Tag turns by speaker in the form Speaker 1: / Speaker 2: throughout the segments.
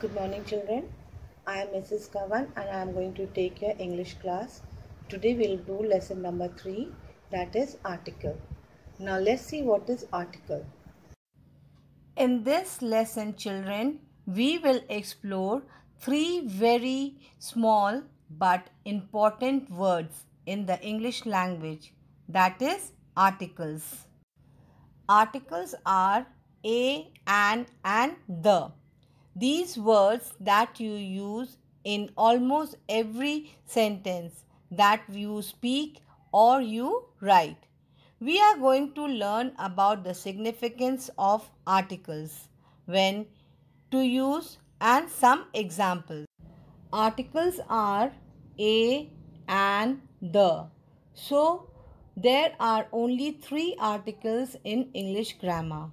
Speaker 1: Good morning, children. I am Mrs. Kavan and I am going to take your English class. Today we'll do lesson number 3, that is article. Now let's see what is article. In this lesson, children, we will explore 3 very small but important words in the English language, that is articles. Articles are a, an, and the. These words that you use in almost every sentence that you speak or you write. We are going to learn about the significance of articles, when to use, and some examples. Articles are a, and the. So, there are only 3 articles in English grammar.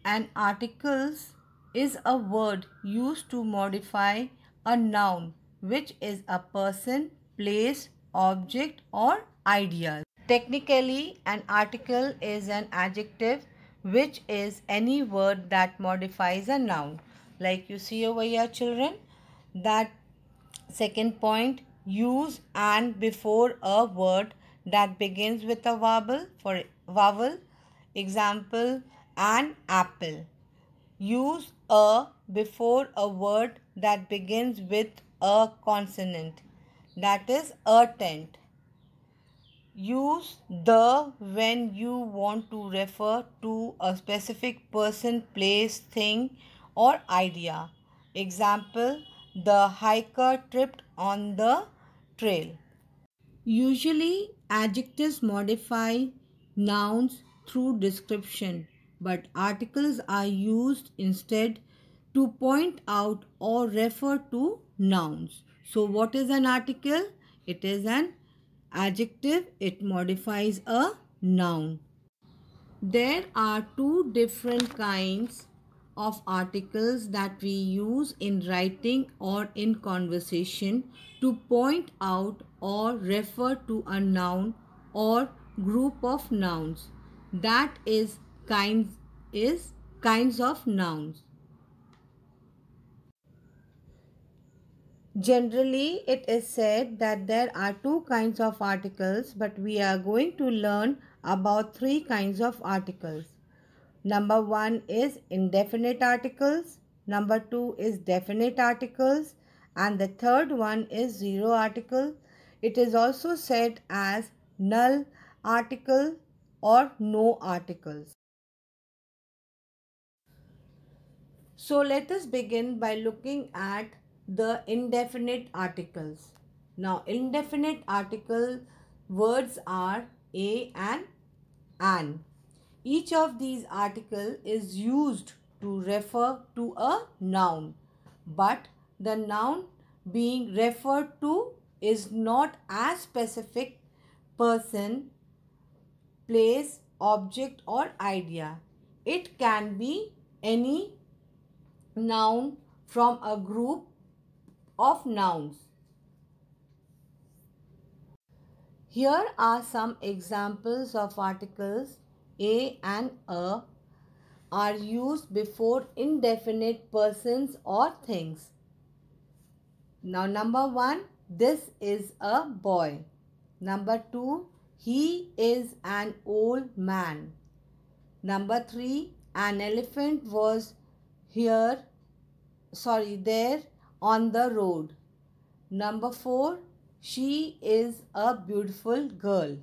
Speaker 1: An articles is a word used to modify a noun, which is a person, place, object, or idea. Technically, an article is an adjective, which is any word that modifies a noun. Like you see over here, children, that second point, use and before a word that begins with a vowel. For vowel, example, an apple. Use a before a word that begins with a consonant, that is a tent. Use the when you want to refer to a specific person, place, thing, or idea. Example, the hiker tripped on the trail. Usually, adjectives modify nouns through description, but articles are used instead to point out or refer to nouns. So, what is an article? It is an adjective. It modifies a noun. There are 2 different kinds of articles that we use in writing or in conversation to point out or refer to a noun or group of nouns. That is kinds of nouns. Generally, it is said that there are 2 kinds of articles, but we are going to learn about 3 kinds of articles. Number 1 is indefinite articles, number 2 is definite articles, and the third one is zero article. It is also said as null article or no articles. So let us begin by looking at the indefinite articles. Now, indefinite article words are a and an. Each of these articles is used to refer to a noun, but the noun being referred to is not a specific person, place, object, or idea. It can be any noun from a group of nouns. Here are some examples of articles. A and a are used before indefinite persons or things. Now, number 1, this is a boy. Number 2, he is an old man. Number 3, an elephant was there on the road. Number 4, she is a beautiful girl.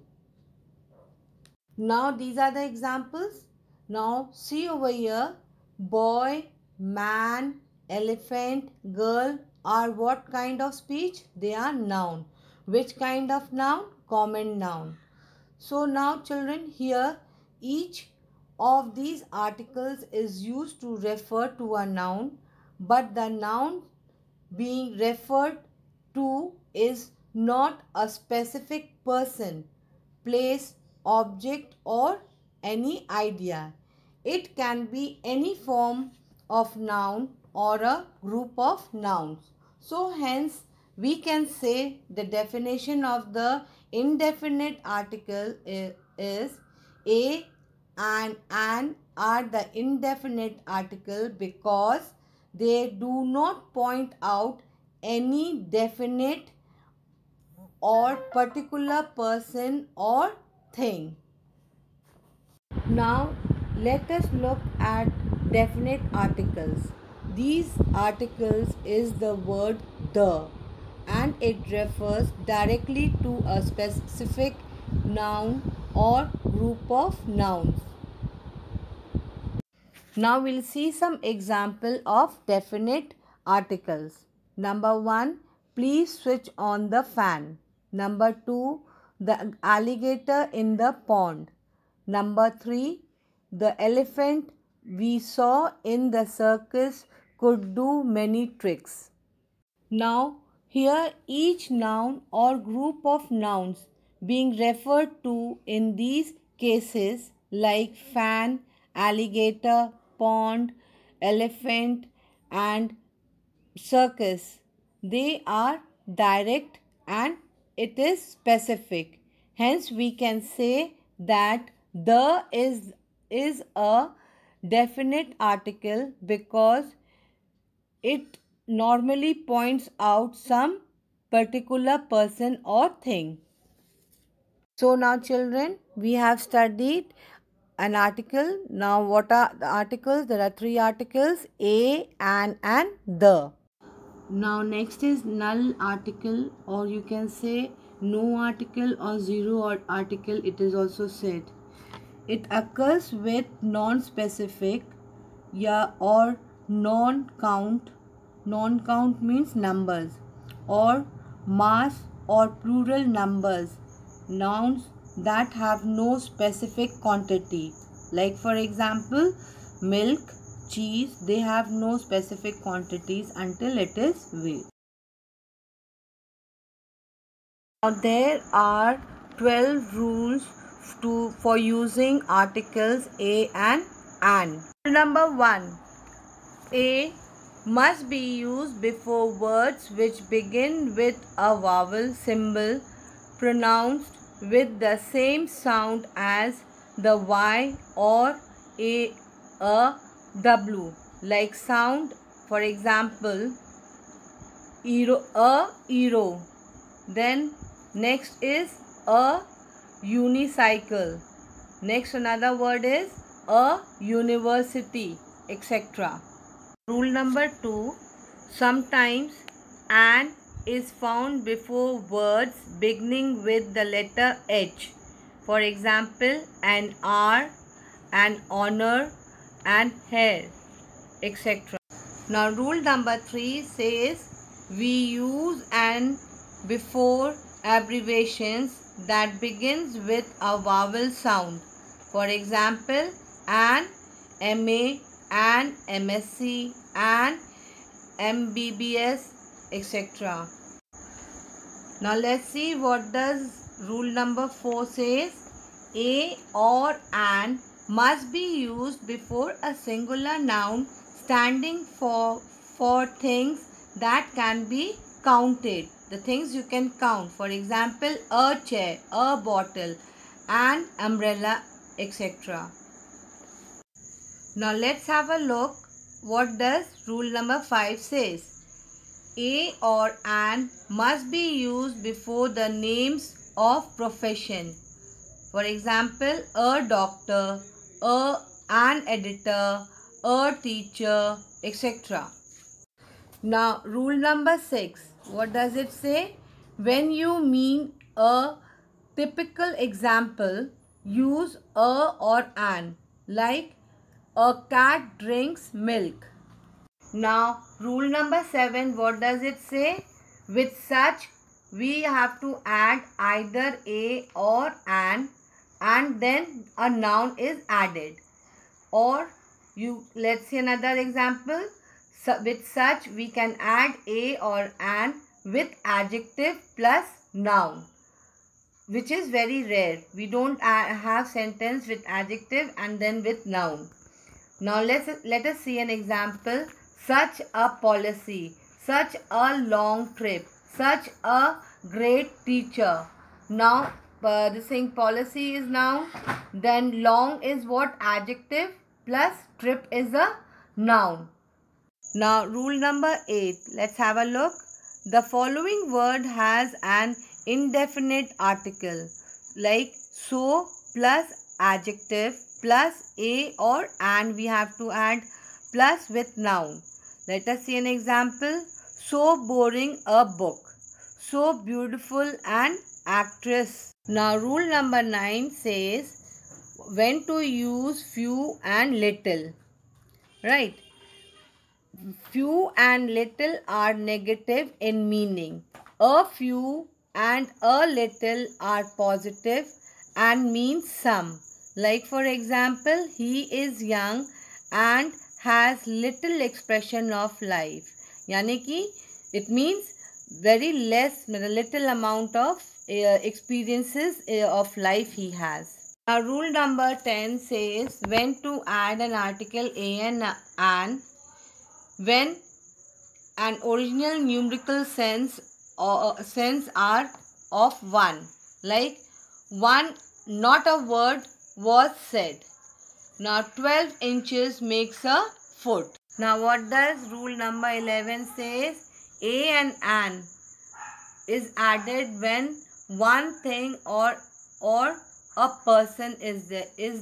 Speaker 1: Now, these are the examples. Now, see over here, boy, man, elephant, girl are what kind of speech? They are noun. Which kind of noun? Common noun. So, now children, here each of these articles is used to refer to a noun, but the noun being referred to is not a specific person, place, object, or any idea. It can be any form of noun or a group of nouns. So hence we can say the definition of the indefinite article is a and an are the indefinite article because They do not point out any definite or particular person or thing. Now let us look at definite articles. These articles is the word the, and it refers directly to a specific noun or group of nouns. Now we'll see some example of definite articles. Number 1, please switch on the fan. Number 2, the alligator in the pond. Number 3, the elephant we saw in the circus could do many tricks. Now, here each noun or group of nouns being referred to in these cases like fan, alligator, pond, elephant and circus, they are direct and it is specific. Hence, we can say that the is a definite article because it normally points out some particular person or thing. So now children, we have studied an article. Now what are the articles? There are 3 articles, a, an and the. Now next is null article, or you can say no article or zero article, it is also said. It occurs with non-specific or non-count. Non-count means numbers, or mass or plural numbers, nouns that have no specific quantity. Like for example, milk, cheese, they have no specific quantities until it is weighed. Now there are 12 rules for using articles a and an. Number 1. A must be used before words which begin with a vowel symbol pronounced with the same sound as the Y or a W. Like sound, for example, euro. Then next is a unicycle. Next another word is a university, etc. Rule number 2. Sometimes an is found before words beginning with the letter H. For example, an hour, an honor, and hair, etc. Now rule number 3 says we use an before abbreviations that begins with a vowel sound. For example, an MA, an MSc, an MBBS, etc. Now let's see what does rule number 4 says. A or an must be used before a singular noun standing for things that can be counted. The things you can count. For example, a chair, a bottle, an umbrella, etc. Now let's have a look. What does rule number 5 says? A or an must be used before the names of profession. For example, a doctor, an editor, a teacher, etc. Now rule number 6. What does it say? When you mean a typical example, use a or an. Like a cat drinks milk. Now rule number 7. What does it say? With such, we have to add either a or an, and then a noun is added. Or let's see another example. With such, we can add a or an with adjective plus noun, which is very rare. We don't have sentence with adjective and then with noun. Now let us see an example. Such a policy, such a long trip, such a great teacher. Now this thing policy is noun, then long is what? Adjective, plus trip is a noun. Now rule number 8. Let's have a look. The following word has an indefinite article like so plus adjective plus a or and we have to add plus with noun. Let us see an example. So boring a book. So beautiful an actress. Now rule number 9 says when to use few and little. Right? Few and little are negative in meaning. A few and a little are positive and mean some. Like for example, he is young and has little expression of life. यानी कि it means very less, little amount of experiences of life he has. Now rule number 10 says when to add an article a and an when an original numerical sense are of one, like one not a word was said. Now 12 inches makes a foot. Now what does rule number 11 says? A and an is added when one thing or a person is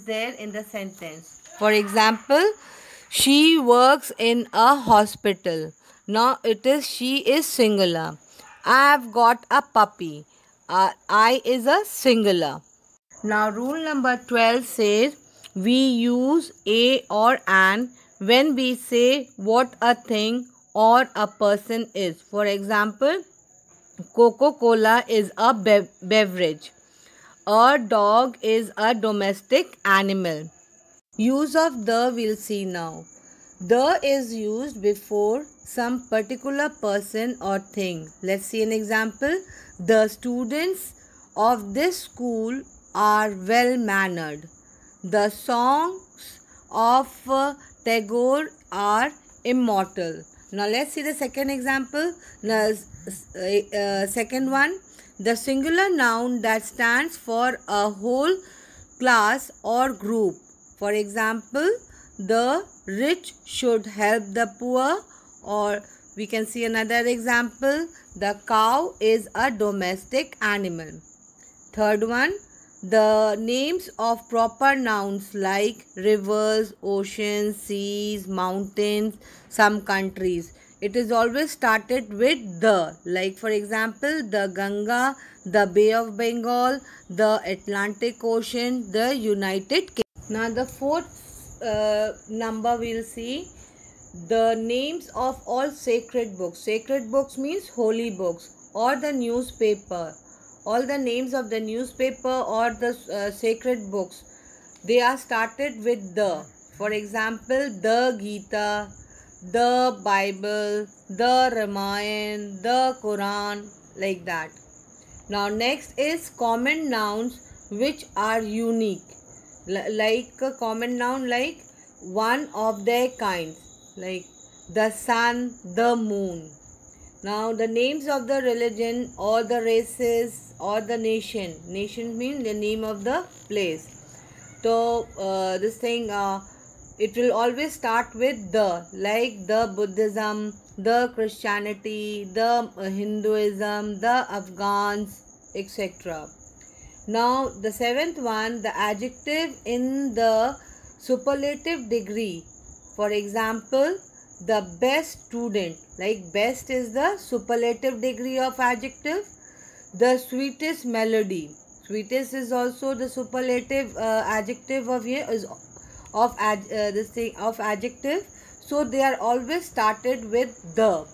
Speaker 1: there in the sentence. For example, she works in a hospital. Now it is she is singular. I have got a puppy. I is a singular. Now rule number 12 says we use a or an when we say what a thing or a person is. For example, Coca-Cola is a beverage. A dog is a domestic animal. Use of the we'll see now. The is used before some particular person or thing. Let's see an example. The students of this school are well mannered. The songs of Tagore are immortal. Now let's see the second example. Second one. The singular noun that stands for a whole class or group. For example, the rich should help the poor, or we can see another example. The cow is a domestic animal. Third one, the names of proper nouns like rivers, oceans, seas, mountains, some countries. It is always started with the. Like for example, the Ganga, the Bay of Bengal, the Atlantic Ocean, the United Kingdom. Now the fourth number we'll see the names of all sacred books. Sacred books means holy books or the newspaper. All the names of the newspaper or the sacred books, they are started with the. For example, the Gita, the Bible, the Ramayana, the Quran, like that. Now next is common nouns which are unique. Like a common noun like one of their kind, like the sun, the moon. Now the names of the religion or the races or the nation. Nation means the name of the place. So this thing it will always start with the, like the Buddhism, the Christianity, the Hinduism, the Afghans, etc. Now the seventh one, the adjective in the superlative degree. For example, the best student, like best is the superlative degree of adjective. The sweetest melody, sweetest is also the superlative adjective of here is of this thing of adjective. So they are always started with the.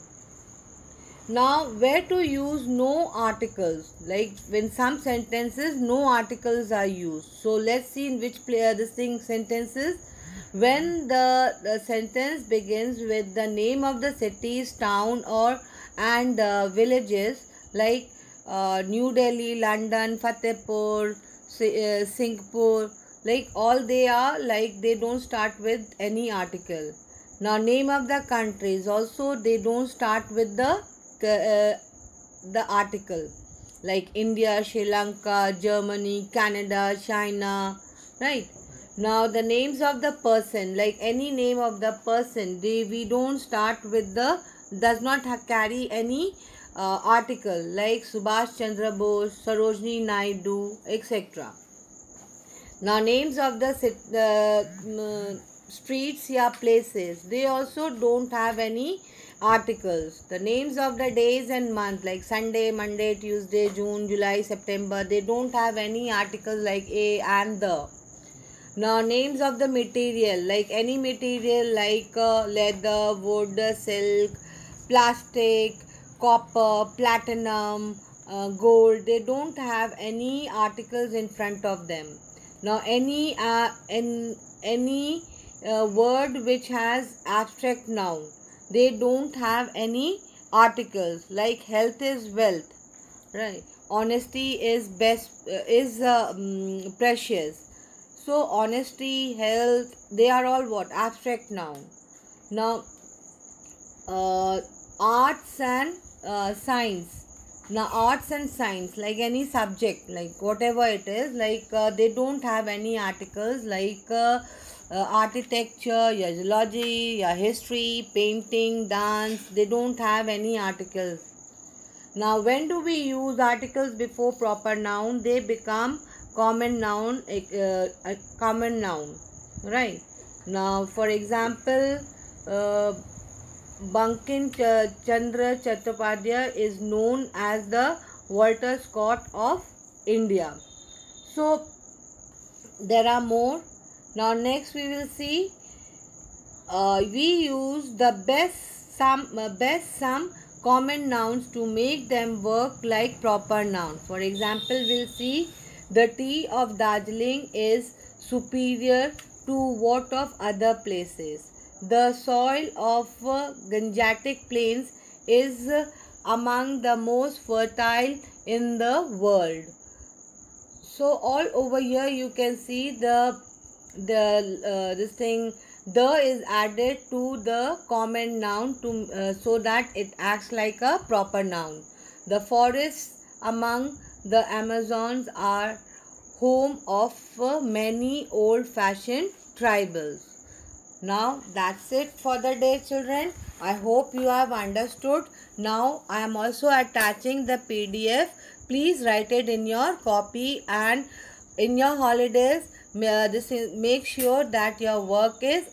Speaker 1: Now where to use no articles, like when some sentences no articles are used. So let's see in which this thing sentences. When the sentence begins with the name of the cities, town or and villages like New Delhi, London, Fatehpur, Singapore, like all they are, like they don't start with any article. Now name of the countries also, they don't start with the article, like India, Sri Lanka, Germany, Canada, China, right? Now the names of the person, like any name of the person, we don't start with the, does not carry any article, like Subhash Chandra Bose, Sarojini Naidu, etc. Now names of the streets या places, they also don't have any articles. The names of the days and months, like Sunday, Monday, Tuesday, June, July, September, they don't have any articles like a and the. Now names of the material, like any material like leather, wood, silk, plastic, copper, platinum, gold, they don't have any articles in front of them. Now any word which has abstract noun, they don't have any articles, like health is wealth, right? Honesty is best, precious. So honesty, health, they are all what? Abstract noun. Now arts and science. Now arts and science, like any subject, like whatever it is, like they don't have any articles, like architecture, yeah, geology, yeah, history, painting, dance, they don't have any articles. Now when do we use articles before proper noun? They become common noun, common noun, right? Now for example, Bankim Chandra Chattopadhyay is known as the Walter Scott of India. So there are more. Now next we will see, we use the best some common nouns to make them work like proper nouns. For example, we'll see the tea of Darjeeling is superior to what of other places. The soil of Gangetic Plains is among the most fertile in the world. So all over here you can see this thing, the is added to the common noun to so that it acts like a proper noun. The forests among the Amazons are home of many old-fashioned tribals. Now that's it for the day, children. I hope you have understood. Now I am also attaching the PDF. Please write it in your copy, and in your holidays, make sure that your work is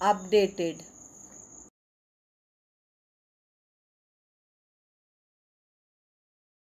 Speaker 1: updated.